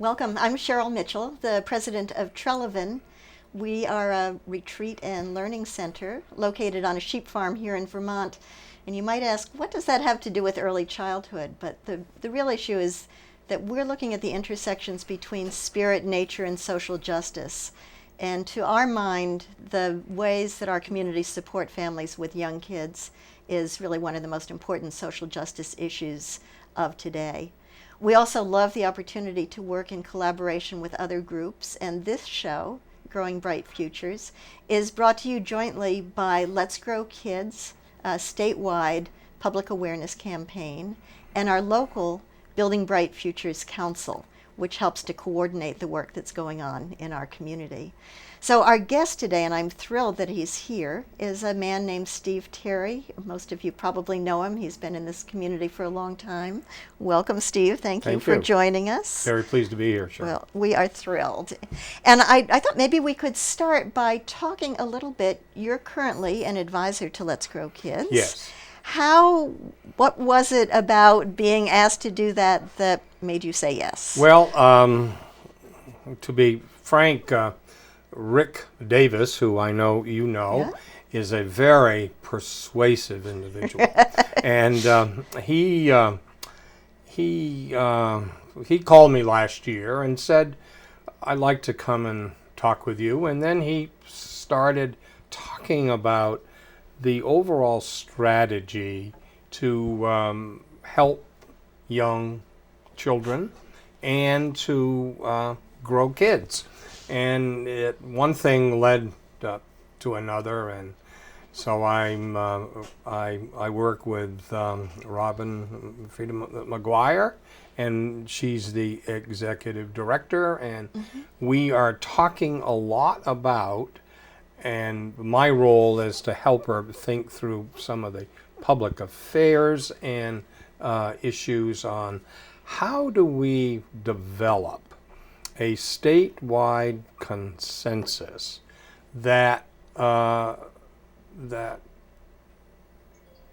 Welcome. I'm Cheryl Mitchell, the president of Trelevan. We are a retreat and learning center located on a sheep farm here in Vermont. And you might ask, what does that have to do with early childhood? But the real issue is that we're looking at the intersections between spirit, nature, and social justice. And to our mind, the ways that our communities support families with young kids is really one of the most important social justice issues of today. We also love the opportunity to work in collaboration with other groups, and this show, Growing Bright Futures, is brought to you jointly by Let's Grow Kids, a statewide public awareness campaign, and our local Building Bright Futures Council, which helps to coordinate the work that's going on in our community. So our guest today, and I'm thrilled that he's here, is a man named Steve Terry. Most of you probably know him. He's been in this community for a long time. Welcome, Steve. Thank you for joining us. Very pleased to be here, Cheryl. Well, we are thrilled. And I thought maybe we could start by talking a little bit. You're currently an advisor to Let's Grow Kids. Yes. What was it about being asked to do that made you say yes? Well, to be frank, Rick Davis, who I know you know, is a very persuasive individual. And he called me last year and said, I'd like to come and talk with you. And then he started talking about the overall strategy to help young children and to grow kids. And one thing led to another, and so I work with Robin Frieda McGuire, and she's the executive director, and we are talking a lot about, and my role is to help her think through some of the public affairs and issues on how do we develop a statewide consensus that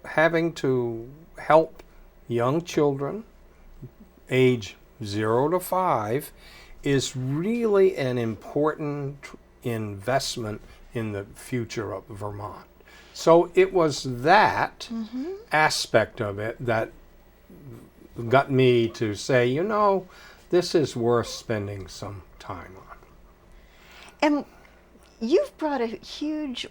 having to help young children age 0 to 5 is really an important investment in the future of Vermont. So it was that aspect of it that got me to say, you know, this is worth spending some time on. And you've brought a huge,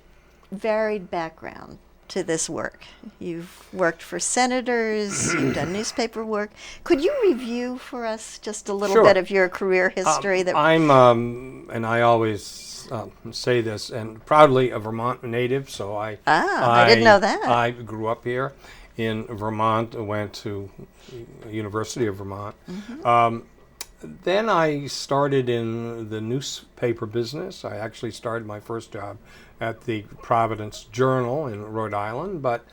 varied background to this work. You've worked for senators, you've done newspaper work. Could you review for us just a little bit of your career history? I'm, and I always say this, and proudly a Vermont native, so I didn't know that. I grew up here in Vermont, went to University of Vermont. Then I started in the newspaper business. I actually started my first job at the Providence Journal in Rhode Island, but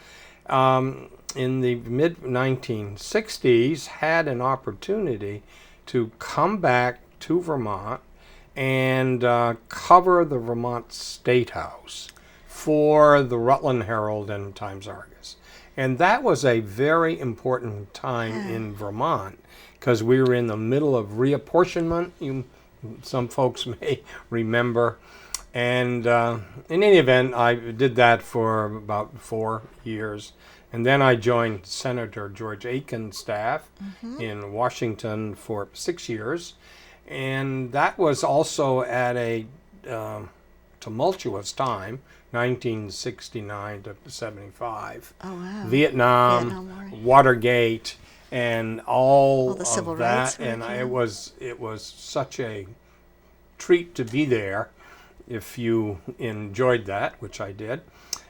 in the mid-1960s had an opportunity to come back to Vermont and cover the Vermont State House for the Rutland Herald and Times-Argus. And that was a very important time in Vermont, because we were in the middle of reapportionment, some folks may remember. And in any event, I did that for about 4 years. And then I joined Senator George Aiken's staff in Washington for 6 years. And that was also at a tumultuous time, 1969 to 75. Oh, wow. Vietnam, Watergate, and all the of civil that, rights and movement. it was such a treat to be there if you enjoyed that, which I did.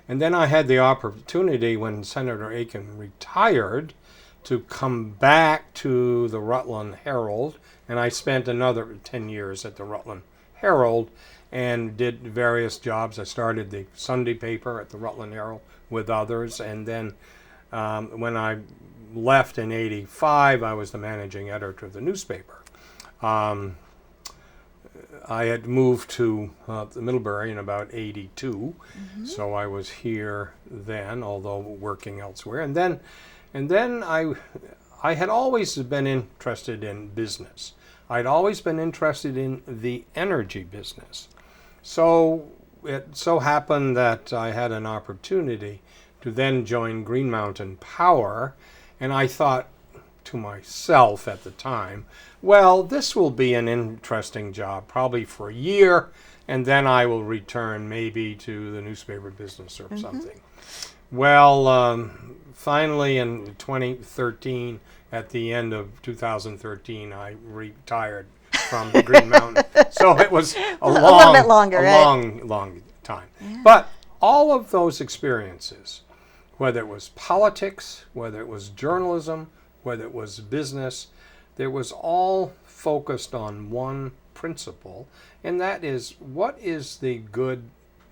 And then I had the opportunity when Senator Aiken retired to come back to the Rutland Herald, and I spent another 10 years at the Rutland Herald and did various jobs. I started the Sunday paper at the Rutland Herald with others, and then when I left in '85, I was the managing editor of the newspaper. I had moved to Middlebury in about '82, so I was here then, although working elsewhere. And then I had always been interested in business. I'd always been interested in the energy business. So it so happened that I had an opportunity to then join Green Mountain Power, and I thought to myself at the time, well, this will be an interesting job, probably for a year, and then I will return maybe to the newspaper business or something. Well, finally in 2013, at the end of 2013, I retired from Green Mountain. So it was a little bit longer, right? long time. But all of those experiences, whether it was politics, whether it was journalism, whether it was business, there was all focused on one principle, and that is what is the good,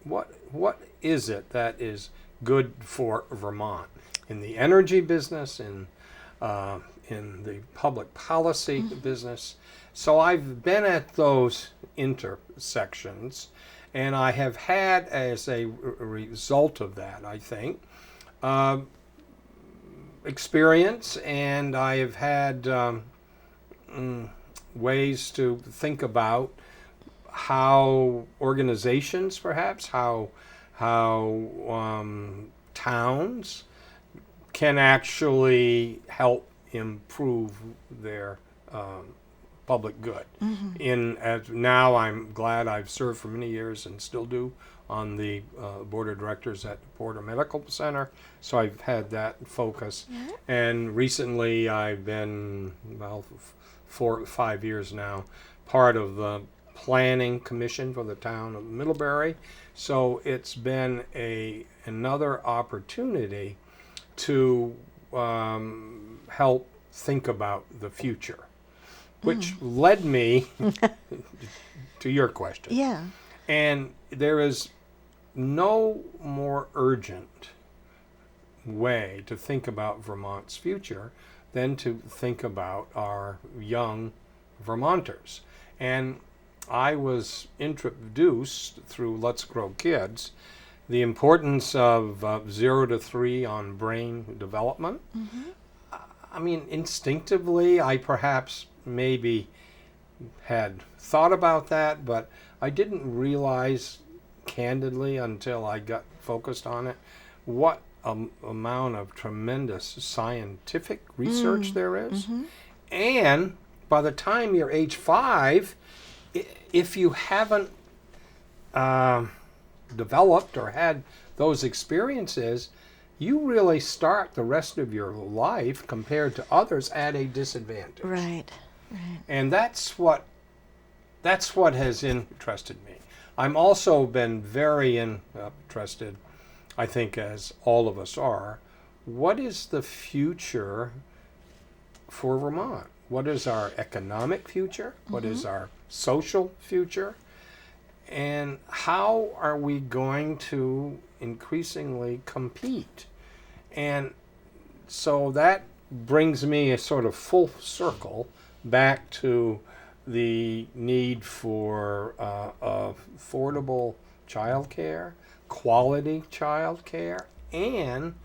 what is it that is good for Vermont in the energy business, in the public policy business. So I've been at those intersections, and I have had, as a result of that, I think, experience, and I have had ways to think about how organizations, perhaps, how towns can actually help improve their public good. Now I'm glad I've served for many years and still do on the board of directors at Porter Medical Center, so I've had that focus. And recently I've been, 4 or 5 years now, part of the planning commission for the town of Middlebury. So it's been another opportunity to help think about the future, which led me to your question. Yeah. And there is no more urgent way to think about Vermont's future than to think about our young Vermonters. And I was introduced through Let's Grow Kids the importance of 0 to 3 on brain development. I mean, instinctively, I perhaps maybe had thought about that, but I didn't realize candidly until I got focused on it what amount of tremendous scientific research there is. And by the time you're age 5, if you haven't developed or had those experiences, you really start the rest of your life compared to others at a disadvantage. Right. And that's what has interested me. I'm also been very interested, I think, as all of us are, what is the future for Vermont? What is our economic future? What is our social future? And how are we going to increasingly compete? And so that brings me a sort of full circle back to the need for affordable childcare, quality childcare, and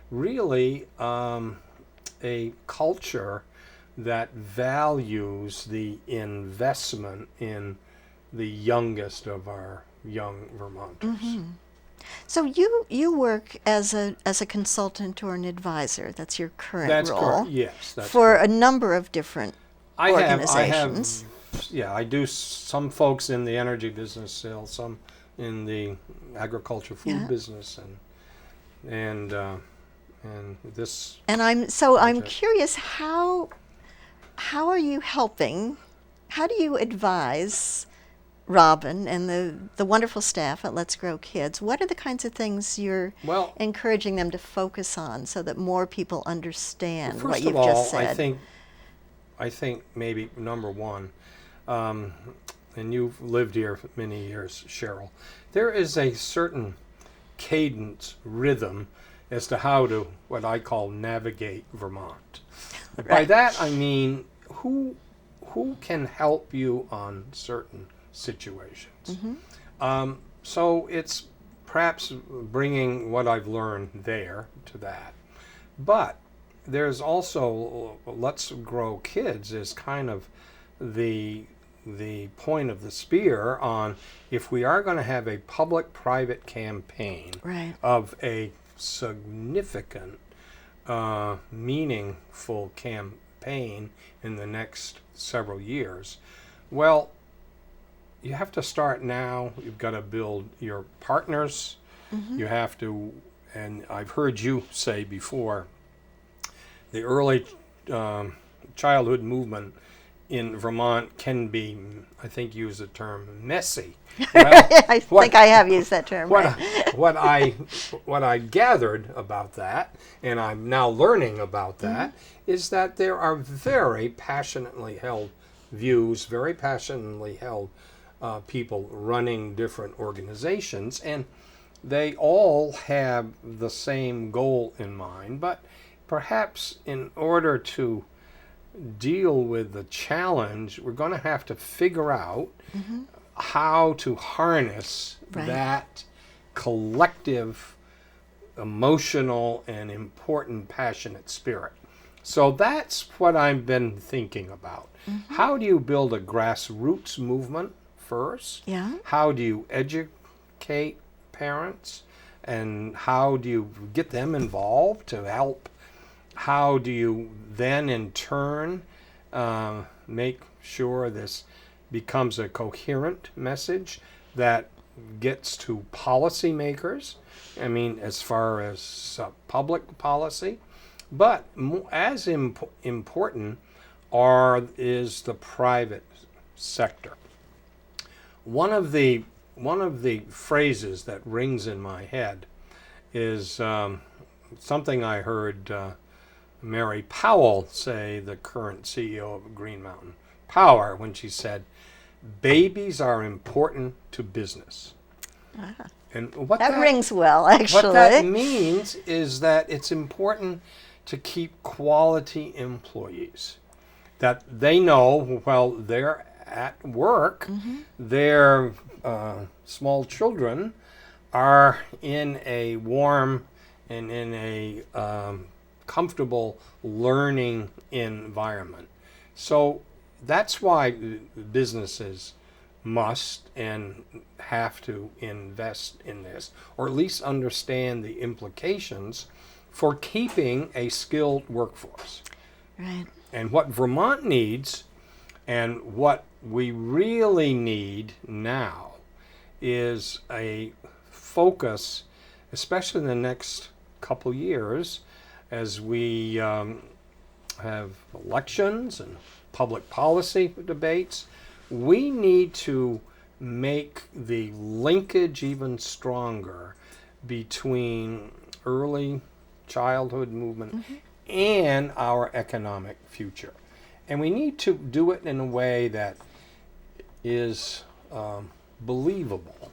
really a culture that values the investment in the youngest of our young Vermonters. So you work as a consultant or an advisor. That's your current That's role. correct. Yes, that's for correct. a number of different organizations. I do some folks in the energy business, still some in the agriculture food business, and this. And I'm curious, how are you helping? How do you advise Robin and the wonderful staff at Let's Grow Kids? What are the kinds of things you're encouraging them to focus on so that more people understand what you've just said? I think maybe number one, and you've lived here for many years, Cheryl, there is a certain cadence, rhythm as to how to, what I call, navigate Vermont. Right. By that I mean who can help you on certain situations. So it's perhaps bringing what I've learned there to that. But there's also, Let's Grow Kids is kind of the point of the spear on if we are going to have a public-private campaign Right. of a significant, meaningful campaign in the next several years. Well, you have to start now. You've got to build your partners. You have to, and I've heard you say before, the early childhood movement in Vermont can be, I think, use the term messy. Well, I think I have used that term. what, Right. what I gathered about that, and I'm now learning about that, is that there are very passionately held views, very passionately held people running different organizations, and they all have the same goal in mind. But perhaps in order to deal with the challenge, we're going to have to figure out how to harness Right. that collective, emotional, and important, passionate spirit. So that's what I've been thinking about. How do you build a grassroots movement first? Yeah. How do you educate parents? And how do you get them involved to help? How do you then, in turn, make sure this becomes a coherent message that gets to policymakers? I mean, as far as public policy, but as important is the private sector. One of the phrases that rings in my head is something I heard Mary Powell say, the current CEO of Green Mountain Power, when she said, "Babies are important to business." And what That rings well, what that actually. means is that it's important to keep quality employees, that they know while they're at work, their small children are in a warm and in a comfortable learning environment. So that's why businesses must and have to invest in this, or at least understand the implications for keeping a skilled workforce. Right. And what Vermont needs, and what we really need now, is a focus, especially in the next couple years, as we have elections and public policy debates. We need to make the linkage even stronger between early childhood movement and our economic future. And we need to do it in a way that is believable.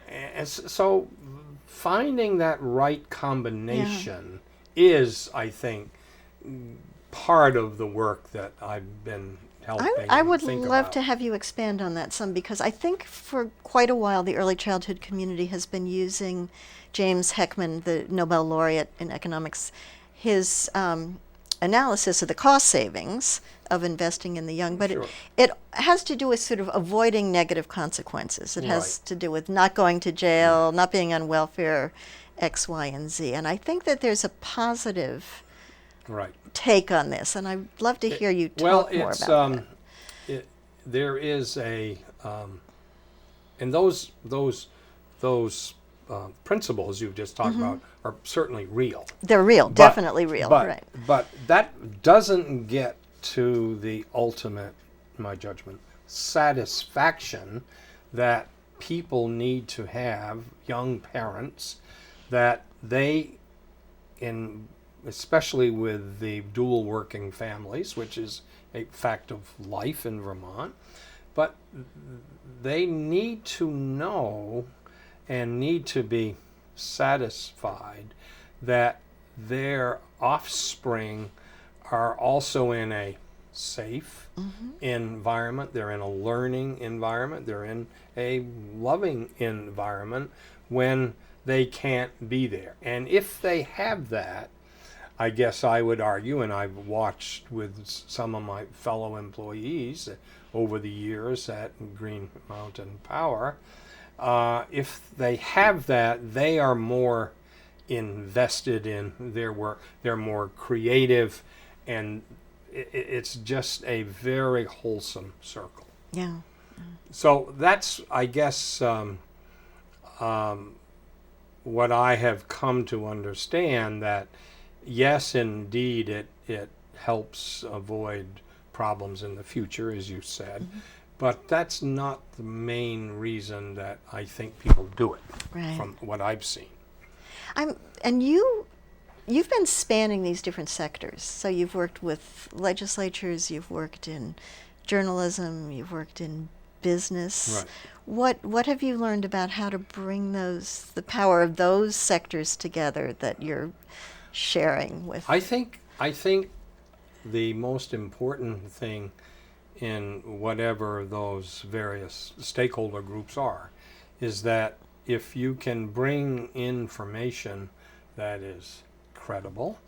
And so finding that right combination is, I think, part of the work that I've been helping I would think love about. to have you expand on that some, because I think for quite a while the early childhood community has been using James Heckman, the Nobel laureate in economics, his analysis of the cost savings of investing in the young, but Sure. it has to do with sort of avoiding negative consequences. It has Right. to do with not going to jail, not being on welfare, X, Y, and Z. And I think that there's a positive Right. take on this, and I'd love to hear you talk Well, more it's about that. there is a and those principles you've just talked about are certainly real. They're real, definitely real, But, right? but that doesn't get to the ultimate, in my judgment, satisfaction that people need to have, young parents, that they, especially with the dual working families, which is a fact of life in Vermont, but they need to know and need to be satisfied that their offspring are also in a safe environment, they're in a learning environment, they're in a loving environment when they can't be there. And if they have that, I guess I would argue, and I've watched with some of my fellow employees over the years at Green Mountain Power, if they have that, they are more invested in their work. They're more creative, and it's just a very wholesome circle. Yeah. So that's, I guess, what I have come to understand, that yes, indeed, it helps avoid problems in the future, as you said, but that's not the main reason that I think people do it, Right. from what I've seen. And you've been spanning these different sectors. So you've worked with legislatures, you've worked in journalism, you've worked in business. Right. What have you learned about how to bring the power of those sectors together that you're sharing with? I think the most important thing in whatever those various stakeholder groups are is that if you can bring information that is credible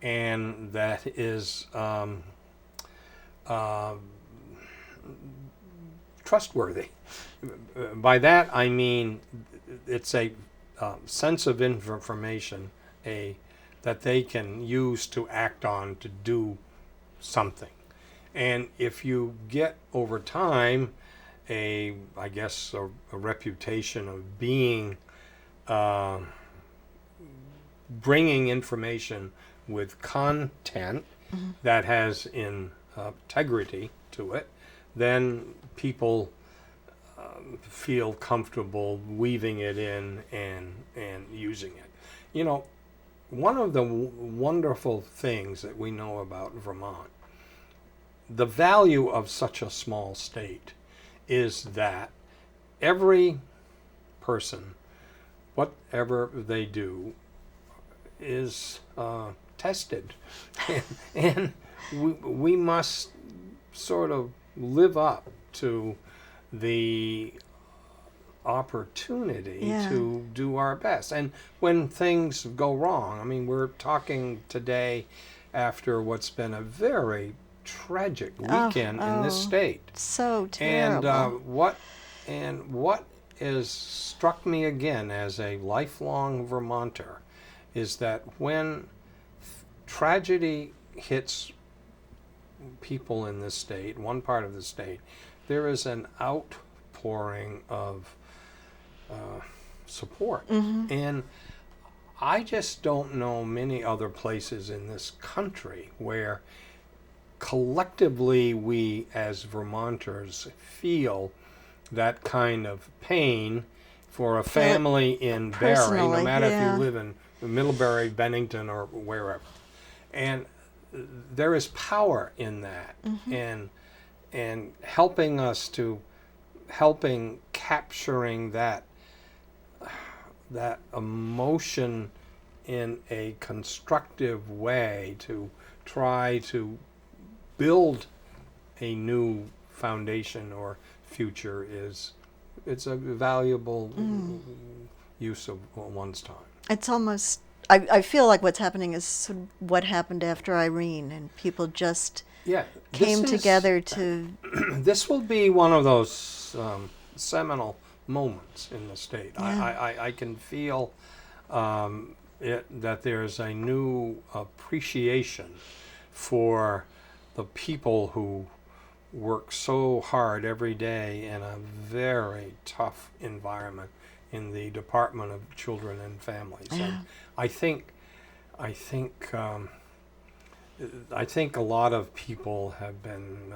and that is trustworthy. By that I mean it's a sense of information that they can use to act on, to do something. And if you get over time a reputation of being bringing information with content that has integrity to it, then people feel comfortable weaving it in and using it. You know, one of the wonderful things that we know about Vermont, the value of such a small state, is that every person, whatever they do, is tested. And we must sort of live up to the opportunity to do our best. And when things go wrong, I mean, we're talking today after what's been a very tragic weekend in this state. So terrible. And what has struck me again as a lifelong Vermonter is that when tragedy hits people in this state, one part of the state, there is an outpouring of support. And I just don't know many other places in this country where collectively we as Vermonters feel that kind of pain for a family in Barre, no matter if you live in Middlebury, Bennington, or wherever. And there is power in that, and helping capturing that emotion in a constructive way to try to build a new foundation or future it's a valuable use of one's time. It's almost, I feel like what's happening is sort of what happened after Irene, and people just came together to... This will be one of those seminal moments in the state. I can feel that there's a new appreciation for the people who work so hard every day in a very tough environment in the Department of Children and Families. And I think a lot of people have been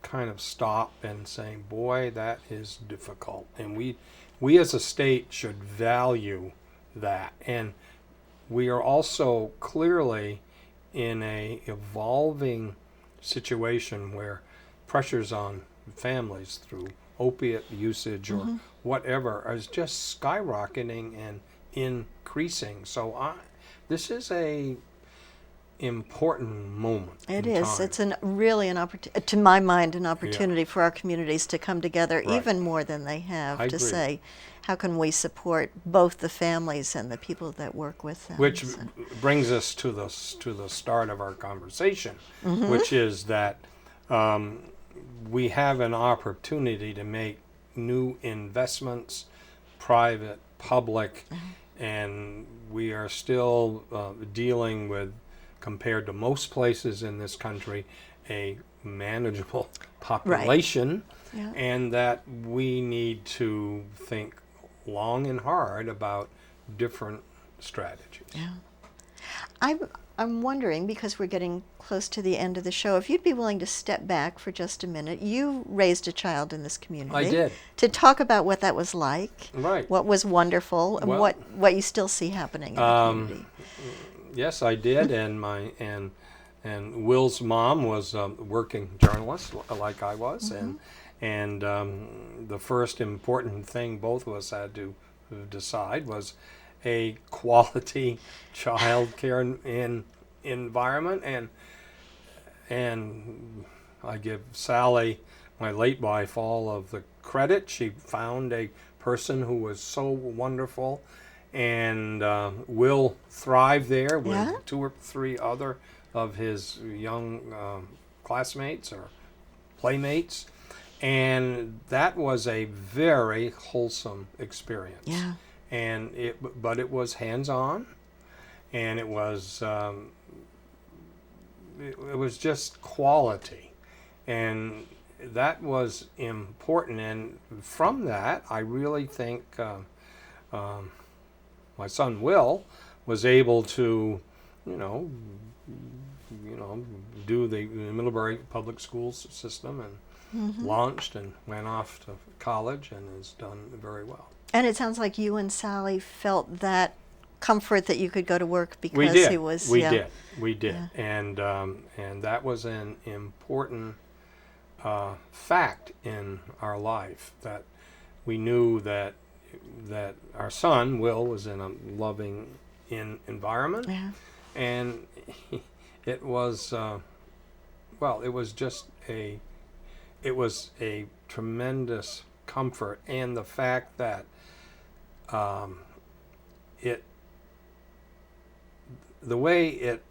kind of stopped and saying, boy, that is difficult. And we as a state should value that. And we are also clearly in a evolving situation where pressures on families through opiate usage or whatever is just skyrocketing and increasing. So this is important moment. It in is. time. It's really an opportunity, to my mind, an Yeah. opportunity for our communities to come together Right. even more than they have I to agree. say, how can we support both the families and the people that work with them? Which So- brings us to the start of our conversation, Mm-hmm. which is that we have an opportunity to make new investments, private, public, Mm-hmm. and we are still dealing with, compared to most places in this country, a manageable population, Yeah. and that we need to think long and hard about different strategies. Yeah. I'm wondering, because we're getting close to the end of the show, if you'd be willing to step back for just a minute. You raised a child in this community. I did. To talk about what that was like, Right. what was wonderful, and Well, what you still see happening in the community. Yes, I did, and and Will's mom was a working journalist like I was, and the first important thing both of us had to decide was a quality child care in environment, and I give Sally, my late wife, all of the credit. She found a person who was so wonderful, and Will thrived there with Yeah? 2 or 3 other of his young classmates or playmates, and that was a very wholesome experience. Yeah. And but it was hands-on, and it was just quality, and that was important. And from that, I really think my son Will was able to, you know, do the Middlebury Public Schools system, and launched and went off to college and has done very well. And it sounds like you and Sally felt that comfort that you could go to work because We did. he was. We yeah. did. We did. Yeah. And that was an important fact in our life, that we knew that our son Will was in a loving environment, Yeah. and it was it was just it was a tremendous comfort, and the fact that the way it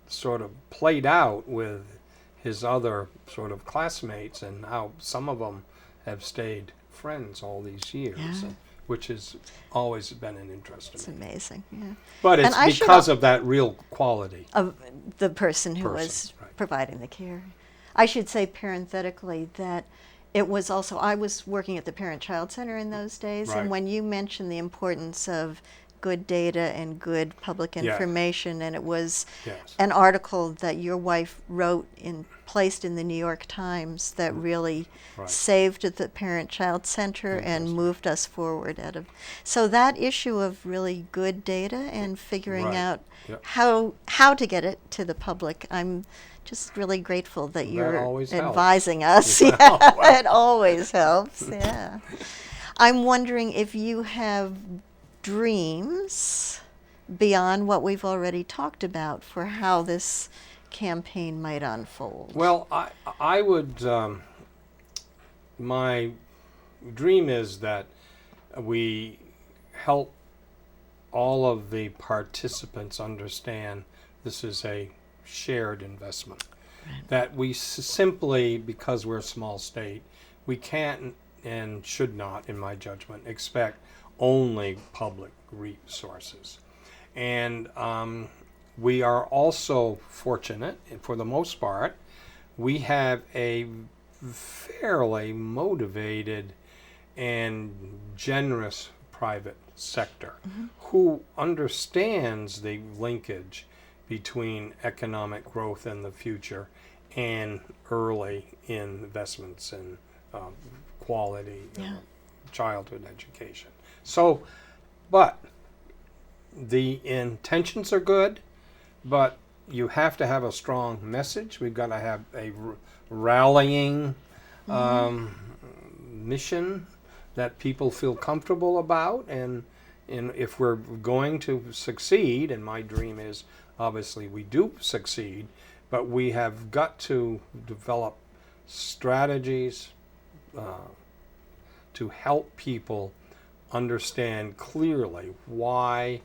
sort of played out with his other sort of classmates, and how some of them have stayed friends all these years, Yeah. which has always been an interest It's to me. amazing. Yeah. But it's And I should because of that real quality. Of the person who was Person, right. providing the care. I should say parenthetically that it was also, I was working at the Parent Child Center in those days, Right. and when you mentioned the importance of good data and good public Yeah. information, and it was Yes. an article that your wife wrote and placed in the New York Times that really Right. saved the Parent Child Center and Interesting. moved us forward out of. So that issue of really good data and figuring Right. out Yep. how to get it to the public, I'm just really grateful that you're always helps. advising us. Well, Yeah, it always helps. Yeah. I'm wondering if you have dreams beyond what we've already talked about for how this campaign might unfold. Well, I would, my dream is that we help all of the participants understand this is a shared investment. That we simply, because we're a small state, we can't and should not, in my judgment, expect only public resources. And we are also fortunate, for the most part, we have a fairly motivated and generous private sector who understands the linkage between economic growth in the future and early investments in quality Yeah. childhood education. So, but the intentions are good, but you have to have a strong message. We've got to have a rallying mission that people feel comfortable about, and if we're going to succeed, and my dream is obviously we do succeed, but we have got to develop strategies to help people understand clearly why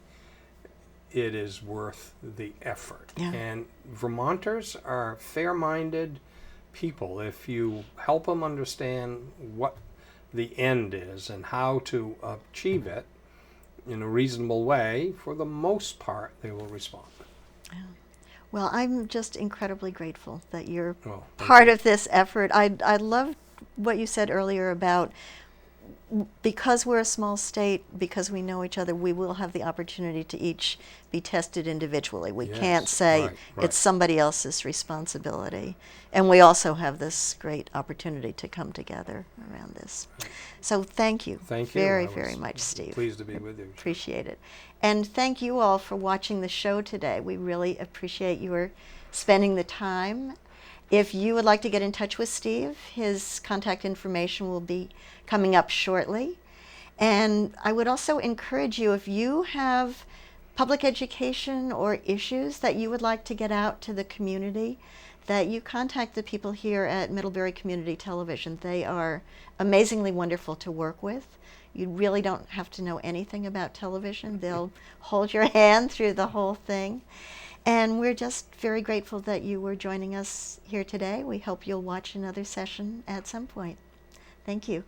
it is worth the effort. Yeah. And Vermonters are fair-minded people. If you help them understand what the end is and how to achieve it in a reasonable way, for the most part, they will respond. Well, I'm just incredibly grateful that you're Well, thank part you. of this effort. I loved what you said earlier about because we're a small state, because we know each other, we will have the opportunity to each be tested individually. We Yes, can't say right. it's somebody else's responsibility. And we also have this great opportunity to come together around this. So thank you Thank you. very, I was very much, Steve. Pleased to be with you. Appreciate it. And thank you all for watching the show today. We really appreciate your spending the time. If you would like to get in touch with Steve, his contact information will be coming up shortly. And I would also encourage you, if you have public education or issues that you would like to get out to the community, that you contact the people here at Middlebury Community Television. They are amazingly wonderful to work with. You really don't have to know anything about television. They'll hold your hand through the whole thing. And we're just very grateful that you were joining us here today. We hope you'll watch another session at some point. Thank you.